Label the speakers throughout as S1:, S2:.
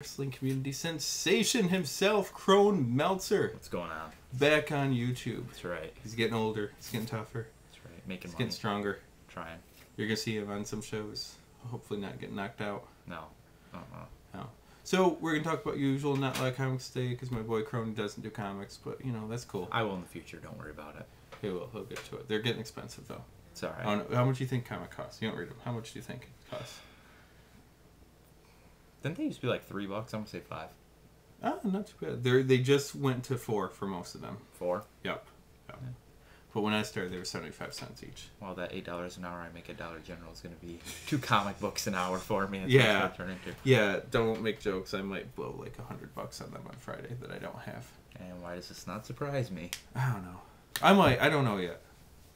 S1: Wrestling community sensation himself, Krone Meltzer.
S2: What's going on?
S1: Back on YouTube.
S2: That's right.
S1: He's getting older. He's getting tougher.
S2: That's right. Making
S1: He's
S2: money.
S1: getting stronger.
S2: Trying.
S1: You're going to see him on some shows. Hopefully not get knocked out.
S2: No.
S1: No. So we're going to talk about usual Not Like Comics Day because my boy Krone doesn't do comics, but you know, that's cool.
S2: I will in the future. Don't worry about it.
S1: He will. He'll get to it. They're getting expensive though.
S2: It's alright.
S1: I don't know. How much do you think comic costs? You don't read them. How much do you think it costs?
S2: Didn't they used to be like $3? I'm going to say 5.
S1: Oh, not too bad. They just went to 4 for most of them.
S2: 4?
S1: Yep.
S2: Yeah.
S1: But when I started, they were 75 cents each.
S2: Well, that $8 an hour I make at Dollar General is going to be 2 comic books an hour for me. That's
S1: Yeah.
S2: what it's gonna turn into.
S1: Yeah, don't make jokes. I might blow like $100 on them on Friday that I don't have.
S2: And why does this not surprise me?
S1: I don't know. I might. I don't know yet.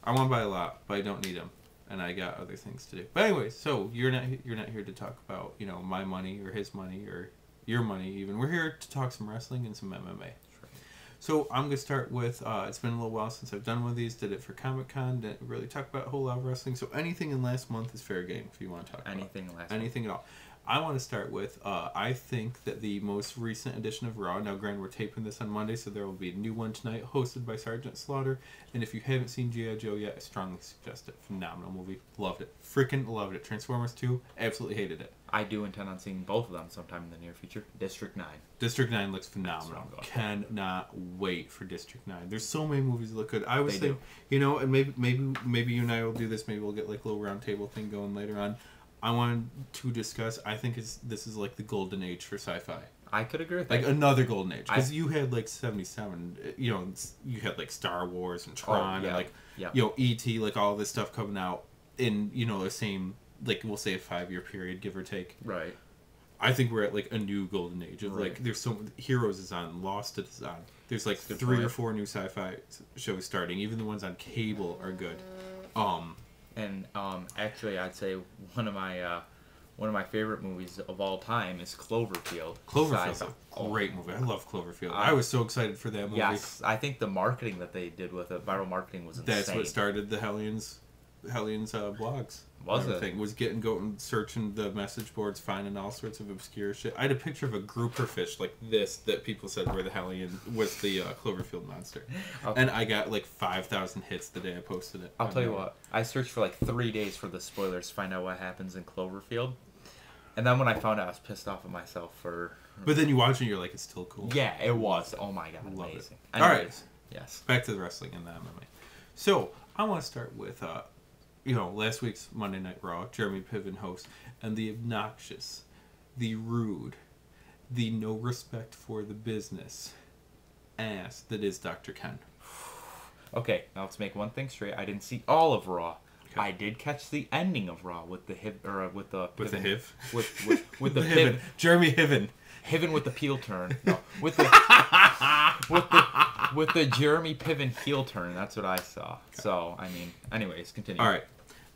S1: I want to buy a lot, but I don't need them, and I got other things to do. But anyway, so you're not here to talk about my money or his money or your money even. We're here to talk some wrestling and some MMA. So I'm gonna start with. It's been a little while since I've done one of these. Did it for Comic-Con. Didn't really talk about a whole lot of wrestling. So anything in last month is fair game if you want to talk
S2: Anything
S1: about
S2: last
S1: anything at all. I want to start with. I think that the most recent edition of Raw. Now, granted, we're taping this on Monday, so there will be a new one tonight, hosted by Sergeant Slaughter. And if you haven't seen G.I. Joe yet, I strongly suggest it. Phenomenal movie. Loved it. Freaking loved it. Transformers 2. Absolutely hated it.
S2: I do intend on seeing both of them sometime in the near future. District 9.
S1: District 9 looks phenomenal. Cannot wait for District 9. There's so many movies that look good. I was thinking, and maybe you and I will do this. Maybe we'll get like a little round table thing going later on. I wanted to discuss. I think this is like the golden age for sci-fi.
S2: I could agree with that.
S1: Like another golden age, because you had like 77. You had like Star Wars and Tron and like E.T. like all this stuff coming out in the same, like, we'll say a 5-year period, give or take.
S2: Right.
S1: I think we're at like a new golden age of like there's Heroes is on, Lost is on. There's like 3 or 4 new sci-fi shows starting. Even the ones on cable are good.
S2: And actually, I'd say one of my favorite movies of all time is Cloverfield.
S1: Cloverfield's a great movie. I love Cloverfield. I was so excited for that movie.
S2: Yes, I think the marketing that they did with it, viral marketing, was insane.
S1: That's what started the Hellions blogs.
S2: Was it?
S1: Everything was going searching the message boards, finding all sorts of obscure shit. I had a picture of a grouper fish like this that people said were the Hellion was the Cloverfield monster, and I got like 5,000 hits the day I posted it.
S2: I'll tell you what, I searched for like 3 days for the spoilers to find out what happens in Cloverfield, and then when I found out, I was pissed off at myself for.
S1: But then you watch it, and you're like, it's still cool.
S2: Yeah, it was. Oh my god,
S1: love
S2: amazing.
S1: It. All right,
S2: yes.
S1: Back to the wrestling and the MMA. So I want to start with. Last week's Monday Night Raw, Jeremy Piven host, and the obnoxious, the rude, the no respect for the business ass that is Dr. Ken.
S2: Okay, now let's make one thing straight. I didn't see all of Raw.
S1: Okay.
S2: I did catch the ending of Raw with the
S1: with the
S2: Piven.
S1: Jeremy Piven.
S2: Piven with the heel turn. No, with the with the Jeremy Piven heel turn. That's what I saw. Okay. So I mean, anyways, continue.
S1: All right.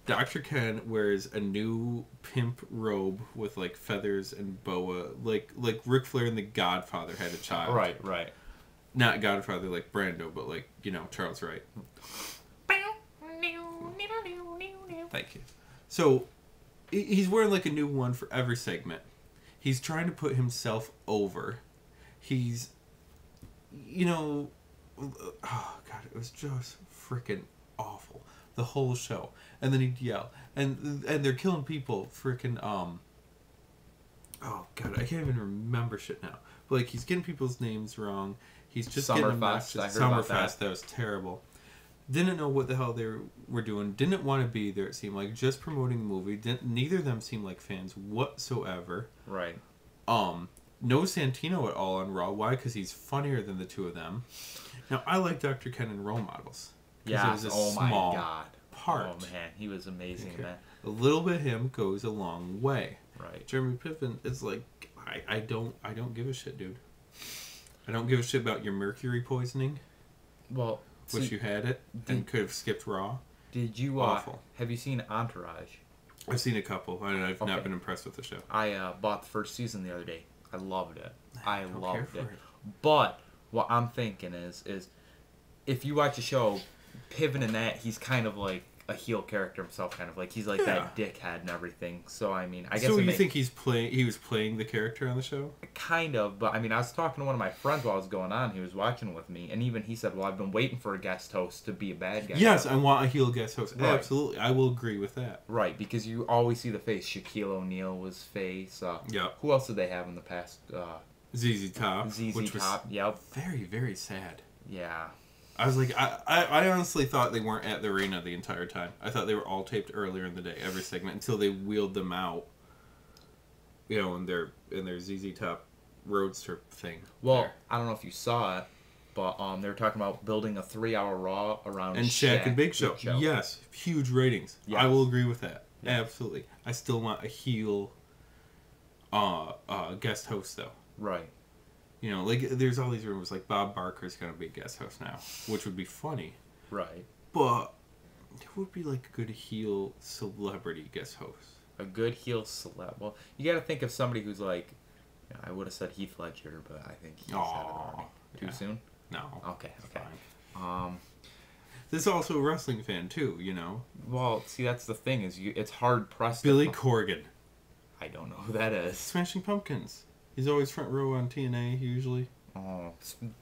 S1: Dr. Ken wears a new pimp robe with like feathers and boa, like Ric Flair and the Godfather had a child.
S2: Right.
S1: Not Godfather like Brando, but like Charles Wright. Thank you. So he's wearing like a new one for every segment. He's trying to put himself over. He's, oh god, it was just freaking awful. The whole show. And then he'd yell. And they're killing people freaking, oh god, I can't even remember shit now. But like, he's getting people's names wrong. He's just
S2: Summerfest. I heard about that.
S1: That was terrible. Didn't know what the hell they were doing. Didn't want to be there, it seemed like. Just promoting the movie. Neither of them seemed like fans whatsoever.
S2: Right.
S1: No Santino at all on Raw. Why? Because he's funnier than the two of them. Now, I like Dr. Ken in role models.
S2: Yeah.
S1: Oh my
S2: god.
S1: Part.
S2: Oh man, he was amazing in that.
S1: A little bit of him goes a long way.
S2: Right.
S1: Jeremy Piven is like, I don't give a shit, dude. I don't give a shit about your mercury poisoning.
S2: Well,
S1: wish you had it and could have skipped Raw.
S2: Did you
S1: awful?
S2: Have you seen Entourage?
S1: I've seen a couple, and I've not been impressed with the show.
S2: I bought the first season the other day. I loved it. I loved it.
S1: it.
S2: But what I'm thinking is if you watch a show, Piven in that, he's kind of like a heel character himself, kind of like he's like that dickhead and everything. So I mean, I guess.
S1: So you think he was playing the character on the show?
S2: Kind of, but I mean, I was talking to one of my friends while I was going on. He was watching with me, and even he said, "Well, I've been waiting for a guest host to be a bad guy."
S1: Yes, I want a heel guest host.
S2: Right.
S1: Absolutely, I will agree with that.
S2: Right, because you always see the face. Shaquille O'Neal was face.
S1: Yep.
S2: Who else did they have in the past?
S1: ZZ Top.
S2: ZZ Top. Yep.
S1: Very, very sad.
S2: Yeah.
S1: I was like, I honestly thought they weren't at the arena the entire time. I thought they were all taped earlier in the day, every segment, until they wheeled them out. You know, in their ZZ Top Roadster thing.
S2: Well,
S1: there.
S2: I don't know if you saw it, but they were talking about building a 3-hour Raw around
S1: and Shaq and Big Show. Yes, huge ratings.
S2: Yes.
S1: I will agree with that.
S2: Yeah.
S1: Absolutely. I still want a heel guest host though.
S2: Right.
S1: You know, like there's all these rumors like Bob Barker's gonna be a guest host now, which would be funny.
S2: Right.
S1: But who would be like a good heel celebrity guest host?
S2: A good heel celeb. Well, you got to think of somebody who's like, I would have said Heath Ledger, but I think he said it already. Too soon?
S1: No.
S2: Okay.
S1: Fine. This is also a wrestling fan too, you know.
S2: Well, see, that's the thing is, it's hard pressed.
S1: Billy Corgan.
S2: I don't know who that is.
S1: Smashing Pumpkins. He's always front row on TNA usually.
S2: Oh,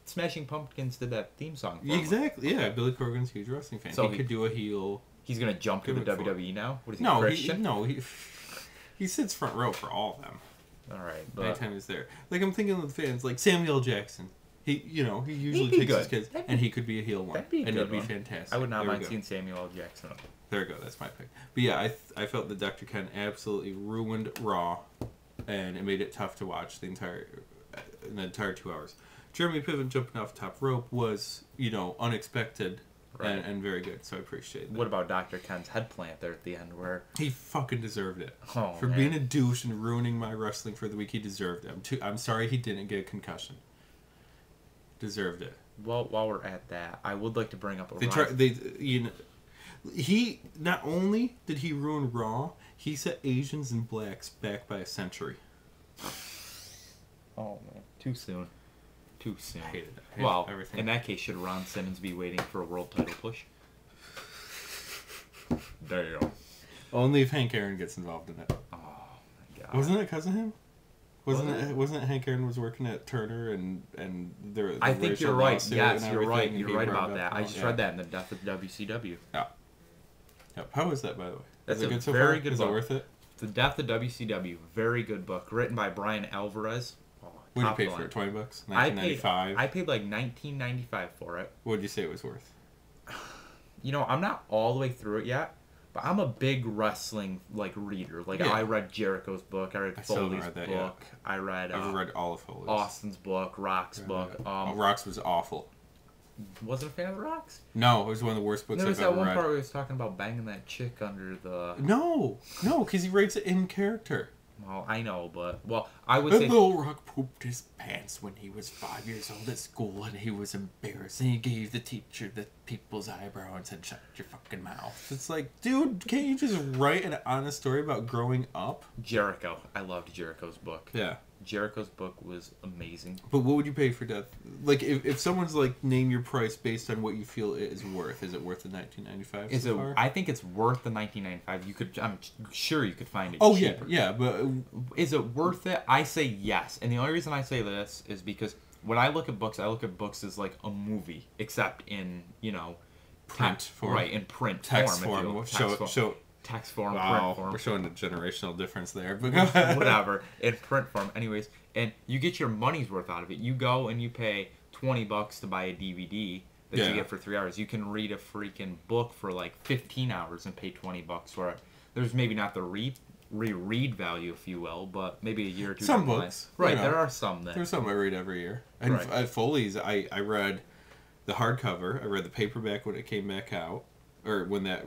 S2: Smashing Pumpkins did that theme song. For
S1: Exactly.
S2: him.
S1: Yeah, Billy Corgan's a huge wrestling fan.
S2: So
S1: he could do a heel.
S2: He's gonna jump to the WWE now. What is he?
S1: No,
S2: Christian?
S1: he sits front row for all of them.
S2: All right, but
S1: anytime he's there, like I'm thinking of the fans, like Samuel Jackson. He usually
S2: He'd be
S1: takes his
S2: good.
S1: kids, and he could be a heel one,
S2: That'd be a
S1: and
S2: good
S1: it'd be
S2: one.
S1: fantastic.
S2: I would not
S1: There we
S2: mind
S1: go.
S2: seeing Samuel L. Jackson.
S1: There we go. That's my pick. But yeah, I felt that Dr. Ken absolutely ruined Raw, and it made it tough to watch the entire 2 hours. Jeremy Piven jumping off the top rope was, unexpected and very good. So I appreciate that.
S2: What about Dr. Ken's head plant there at the end where...
S1: He fucking deserved it.
S2: Oh,
S1: for
S2: man.
S1: being a douche and ruining my wrestling for the week, he deserved it. I'm sorry he didn't get a concussion. Deserved it.
S2: Well, while we're at that, I would like to bring up
S1: he not only did he ruin Raw, he set Asians and blacks back by a century.
S2: Oh, man. Too soon. Too soon.
S1: I hated
S2: Well,
S1: everything.
S2: in that case, should Ron Simmons be waiting for a world title push? Damn.
S1: Only if Hank Aaron gets involved in it.
S2: Oh, my God.
S1: Wasn't it because of him? Wasn't it Hank Aaron was working at Turner and the
S2: I think you're right. Yes, you're right.
S1: and
S2: You're
S1: he
S2: right
S1: brought
S2: about
S1: up-
S2: that. I just
S1: yeah.
S2: read that in the Death of WCW.
S1: Yeah. Yep. How was that, by the way?
S2: That's
S1: is it
S2: a
S1: good so
S2: very
S1: far?
S2: good
S1: Is
S2: book.
S1: it worth it?
S2: The Death of WCW. Very good book. Written by Brian Alvarez. Oh,
S1: What did you
S2: top
S1: pay
S2: of the
S1: for it?
S2: line.
S1: $20? $19.95?
S2: I paid like $19.95 for it.
S1: What did you say it was worth?
S2: I'm not all the way through it yet, but I'm a big wrestling reader.
S1: Yeah.
S2: I read Jericho's book. I read
S1: still haven't
S2: Foley's
S1: read that
S2: book.
S1: yet.
S2: I read
S1: I've read all of Foley's.
S2: Austin's book, Rock's book.
S1: Rocks was awful.
S2: Wasn't a fan of the Rocks.
S1: No, it was one of the worst books
S2: There was
S1: I've
S2: that
S1: ever
S2: one
S1: read.
S2: part where he was talking about banging that chick under the.
S1: No, because he writes it in character.
S2: Well, I know, but I would
S1: And
S2: say.
S1: Little Rock pooped his pants when he was 5 years old at school, and he was embarrassed. And he gave the teacher the people's eyebrow and said, "Shut your fucking mouth." It's like, dude, can't you just write an honest story about growing up?
S2: Jericho. I loved Jericho's book.
S1: Yeah.
S2: Jericho's book was amazing.
S1: But what would you pay for Death? Like, if someone's like, name your price based on what you feel it is worth. Is it worth the $19.95?
S2: I think it's worth the $19.95. You could. I'm sure you could find it.
S1: Oh
S2: cheaper.
S1: yeah, but
S2: Is it worth it? I say yes. And the only reason I say this is because when I look at books as like a movie, except in,
S1: print form.
S2: Right, in print
S1: Text
S2: form.
S1: form.
S2: Text form,
S1: Wow,
S2: print form.
S1: we're showing a generational difference there. But
S2: Whatever. In print form. Anyways, and you get your money's worth out of it. You go and you pay $20 to buy a DVD that you get for 3 hours. You can read a freaking book for like 15 hours and pay $20 for it. There's maybe not the reread value, if you will, but maybe a year or two.
S1: Some
S2: down the line.
S1: books.
S2: Right, there are some that.
S1: There's some I read every year. And
S2: Right.
S1: at Foley's, I read the hardcover. I read the paperback when it came back out, or when that